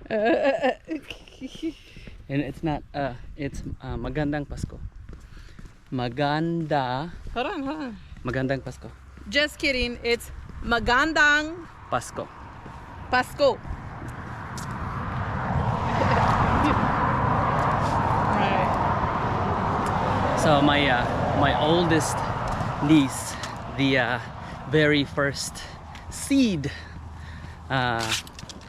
And it's not, it's Magandang Pasko. Maganda. Hold on. Magandang Pasko. Just kidding. It's Magandang Pasko. Pasko. Right. So my oldest niece, the very first seed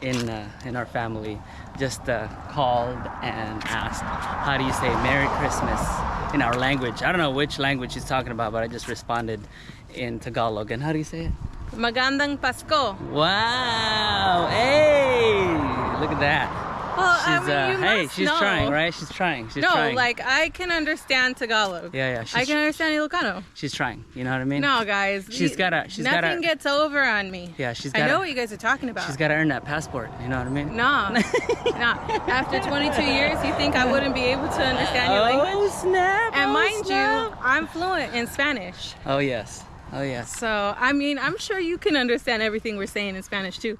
in our family, just called and asked, how do you say Merry Christmas in our language? I don't know which language she's talking about, but I just responded in Tagalog. And how do you say it? Magandang Pasko. Wow! Hey! Look at that. Well, She's, I mean, you hey, must she's know. trying, right? She's trying. She's no, trying. like I can understand Tagalog. Yeah. I can understand Ilocano. She's trying. You know what I mean? No, guys. Nothing gets over on me. Yeah, I know what you guys are talking about. She's got to earn that passport. You know what I mean? No, no. After 22 years, you think I wouldn't be able to understand your language? Oh snap! And oh, mind snap. you, I'm fluent in Spanish. Oh yes. Oh yes. So, I mean, I'm sure you can understand everything we're saying in Spanish too.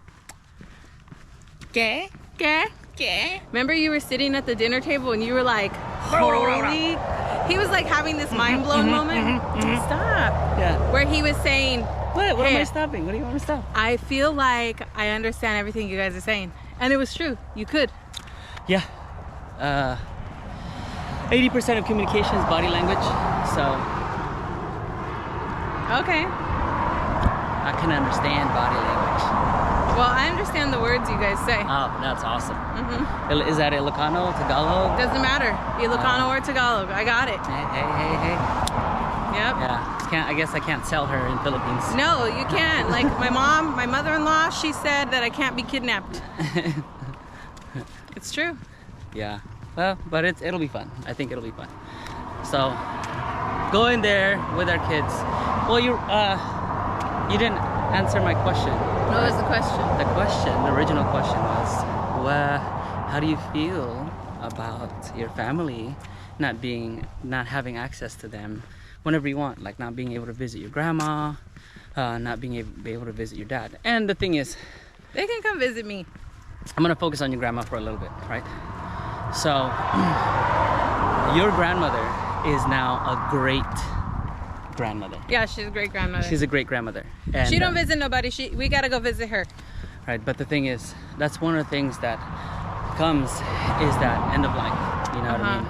¿Qué? ¿Qué? ¿Qué? Remember you were sitting at the dinner table and you were like, holy... He was like having this mind-blown moment. Stop. Yeah. Where he was saying... What am Hey, I stopping? What do you want me to stop? I feel like I understand everything you guys are saying. And it was true. You could. Yeah. 80% of communication is body language, so Okay. I can understand body language. Well, I understand the words you guys say. Oh, that's awesome. Is that Ilocano, Tagalog? Doesn't matter. Ilocano or Tagalog. I got it. Hey. Yep. Yeah. I guess I can't sell her in Philippines. No, you can. Like my mother-in-law, she said that I can't be kidnapped. It's true. Yeah. Well, but it'll be fun. I think it'll be fun. So, go in there with our kids. Well, you didn't answer my question. What was the question? The original question was, how do you feel about your family not having access to them whenever you want, like not being able to visit your grandma, not being able to visit your dad? And the thing is, They can come visit me. I'm gonna focus on your grandma for a little bit, right? So, your grandmother is now a great grandmother. Yeah, she's a great grandmother. She's a great grandmother. And, she don't visit nobody. We gotta go visit her. Right, but the thing is, that's one of the things that comes is that end of life. You know what I mean?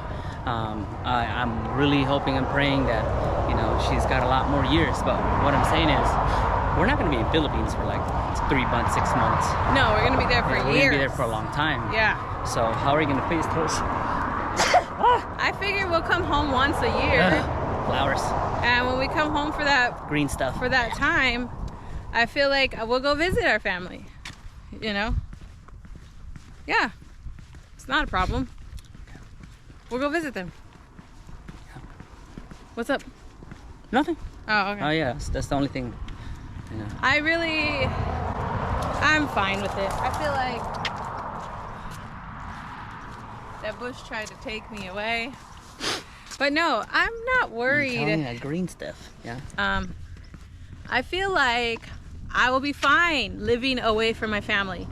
I'm really hoping and praying that, she's got a lot more years. But what I'm saying is, we're not going to be in Philippines for like 3 months, 6 months. No, we're gonna be there for years. We're going to be there for a long time. Yeah. So how are you going to face those? I figure we'll come home once a year. Flowers. And when we come home for that Green stuff. time, I feel like we'll go visit our family. Yeah. It's not a problem. We'll go visit them. What's up? Nothing. Oh, okay. Oh yeah, that's the only thing. I'm fine with it. I feel like that bush tried to take me away. But no, I'm not worried. That green stuff. Yeah. I feel like I will be fine living away from my family.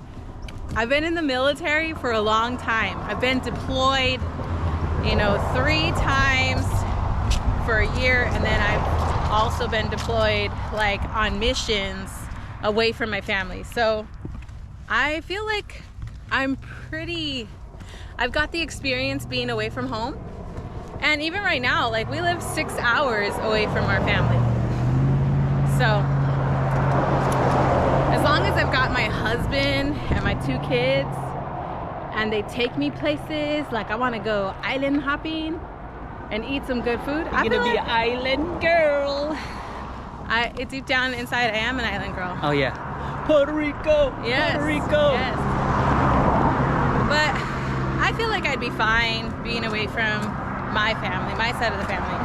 I've been in the military for a long time. I've been deployed, 3 times for a year, and then I've also been deployed like on missions away from my family. So I feel like I've got the experience being away from home. And even right now, like we live 6 hours away from our family. So as long as I've got my husband and my 2 kids and they take me places, like I want to go island hopping and eat some good food. I'm gonna be an island girl. Deep down inside, I am an island girl. Oh yeah. Puerto Rico. Yes. Puerto Rico. Yes. But I feel like I'd be fine being away from my family, my side of the family.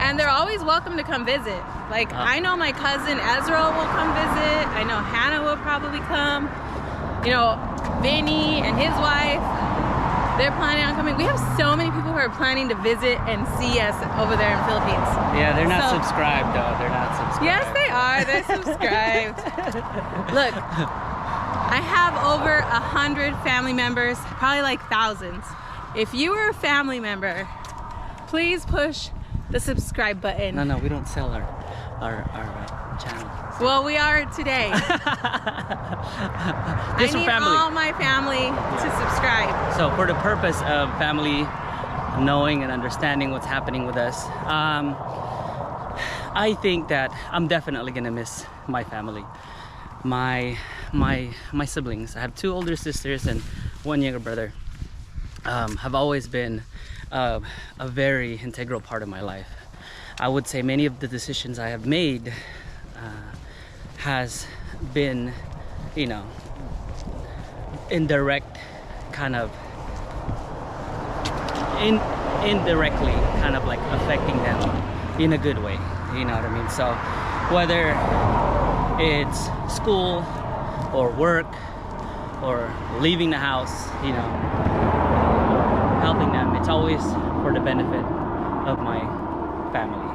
And they're always welcome to come visit. Like, I know my cousin Ezra will come visit. I know Hannah will probably come. Vinny and his wife, they're planning on coming. We have so many people who are planning to visit and see us over there in Philippines. Yeah, they're not subscribed though. They're not subscribed. Yes, they are. They're subscribed. Look, I have over 100 family members, probably like thousands. If you are a family member, please push the subscribe button. No, we don't sell our channel. Well, we are today. I need all my family to subscribe. So for the purpose of family knowing and understanding what's happening with us, I think that I'm definitely gonna miss my family, my siblings. I have 2 older sisters and 1 younger brother. Have always been a very integral part of my life. I would say many of the decisions I have made has been, you know, indirect kind of indirectly kind of like affecting them in a good way, you know what I mean? So whether it's school or work or leaving the house, you know, helping them, it's always for the benefit of my family.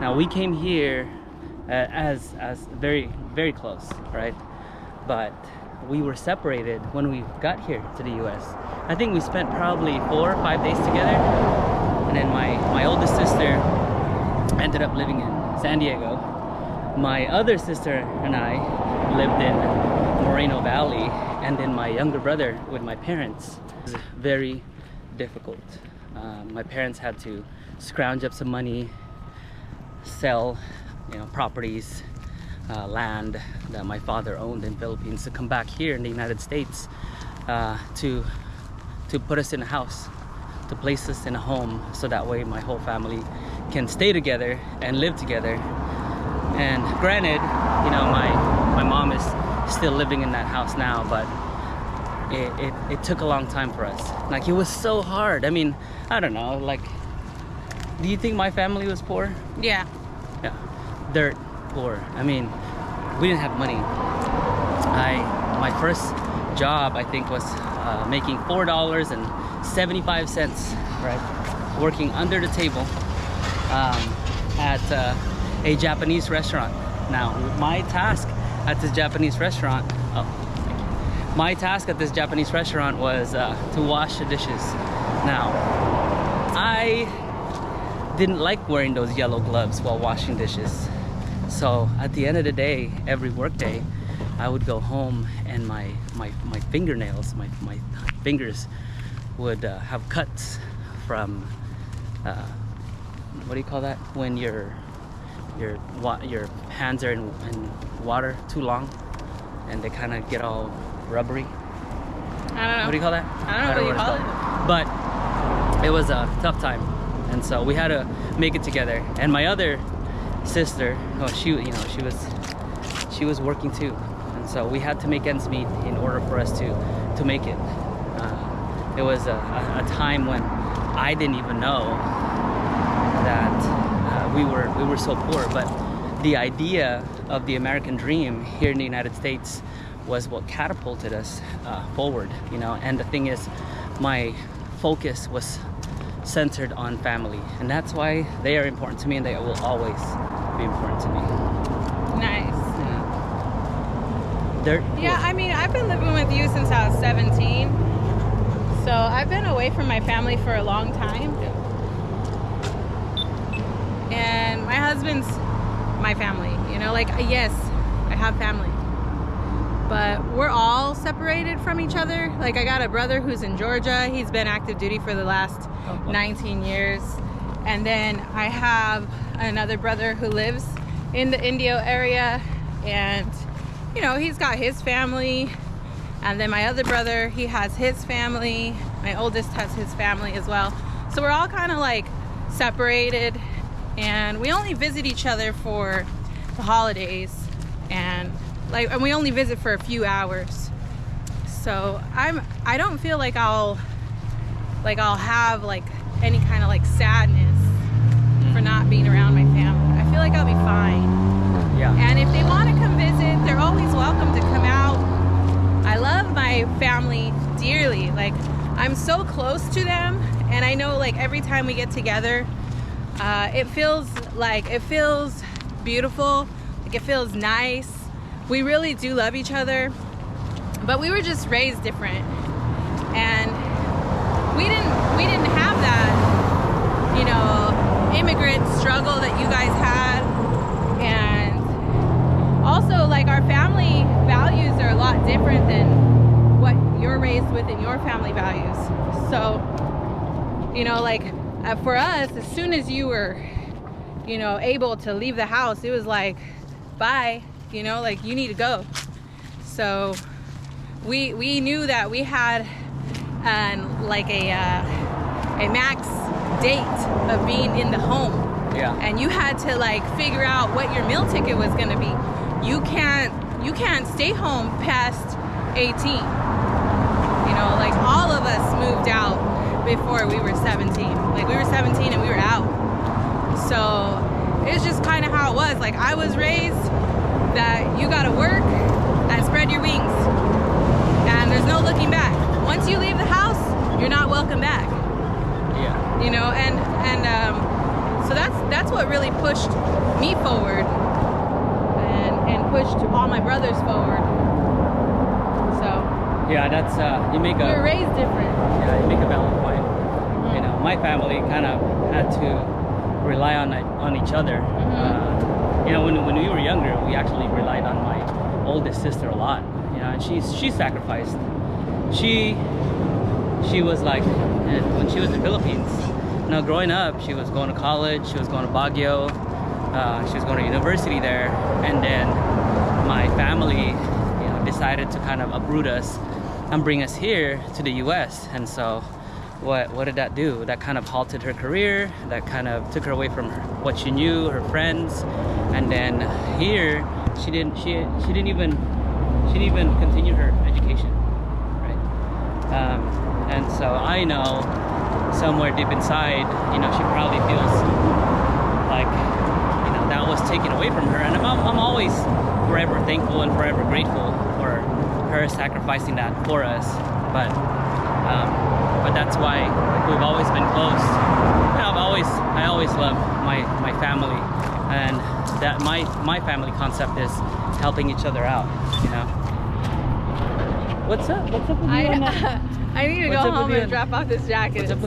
Now we came here as very, very close, right? But we were separated when we got here to the US. I think we spent probably 4 or 5 days together, and then my oldest sister ended up living in San Diego. My other sister and I lived in Moreno Valley, and then my younger brother with my parents. It was very difficult. My parents had to scrounge up some money, sell, you know, properties, land that my father owned in Philippines, to come back here in the United States to put us in a house, to place us in a home, so that way my whole family can stay together and live together. And granted, you know, my mom is still living in that house now, but it took a long time for us. Like, it was so hard. I mean, I don't know, like, do you think my family was poor? Yeah. Yeah, dirt poor. I mean, we didn't have money. My first job, I think, was making $4.75, right? Working under the table at a Japanese restaurant. Now, my task at this Japanese restaurant, was to wash the dishes. Now, I didn't like wearing those yellow gloves while washing dishes. So at the end of the day, every work day, I would go home and my fingernails, my fingers would have cuts from what do you call that? When your hands are in water too long and they kind of get all rubbery. I don't know. What do you call that? I don't know what you call it. But it was a tough time, and so we had to make it together. And my other sister, she was working too, and so we had to make ends meet in order for us to make it. It was a time when I didn't even know that we were so poor, but the idea of the American dream here in the United States was what catapulted us forward, you know. And the thing is, my focus was centered on family, and that's why they are important to me, and they will always be important to me. Nice. Yeah, I mean, I've been living with you since I was 17, so I've been away from my family for a long time. Yeah. And my husband's my family, you know, like, yes, I have family, but we're all separated from each other. Like, I got a brother who's in Georgia. He's been active duty for the last 19 years. And then I have another brother who lives in the Indio area, and, you know, he's got his family. And then my other brother, he has his family. My oldest has his family as well. So we're all kind of like separated, and we only visit each other for the holidays, and we only visit for a few hours. So I don't feel like I'll have like any kind of like sadness for not being around my family. I feel like I'll be fine. Yeah. And if they want to come visit, they're always welcome to come out. I love my family dearly. Like, I'm so close to them, and I know, like, every time we get together, it feels beautiful. Like, it feels nice. We really do love each other. But we were just raised different, and we didn't have that, you know, immigrant struggle that you guys had. And also, like, our family values are a lot different than what you're raised with in your family values. So, you know, like, for us, as soon as you were, you know, able to leave the house, it was like, bye, you know, like, you need to go. So we knew that we had like a max date of being in the home. Yeah. And you had to, like, figure out what your meal ticket was gonna be. You can't stay home past 18. You know, like, all of us moved out before we were 17. Like, we were 17 and we were out. So it's just kind of how it was. Like, I was raised that you gotta work and spread your wings, and there's no looking back. Once you leave the house, you're not welcome back. Yeah. You know, and so that's what really pushed me forward, and pushed all my brothers forward. So Yeah, that's you make we a were raised different. yeah, you make a valid point. You know, my family kind of had to rely on each other. You know, when we were younger, we actually relied on my oldest sister a lot. You know, and she sacrificed. She was like, when she was in the Philippines, you know, growing up, she was going to college, she was going to Baguio, she was going to university there, and then my family, you know, decided to kind of uproot us and bring us here to the U.S. And so what did that do? That kind of halted her career, that kind of took her away from what she knew, her friends. And then here, she didn't even continue her education, right? And so I know somewhere deep inside, you know, she probably feels like, you know, that was taken away from her. And I'm always forever thankful and forever grateful for her sacrificing that for us. But that's why, like, we've always been close. You know, I always love my family, and that my family concept is helping each other out. You know. What's up? What's up with you? I need to go home and drop off this jacket.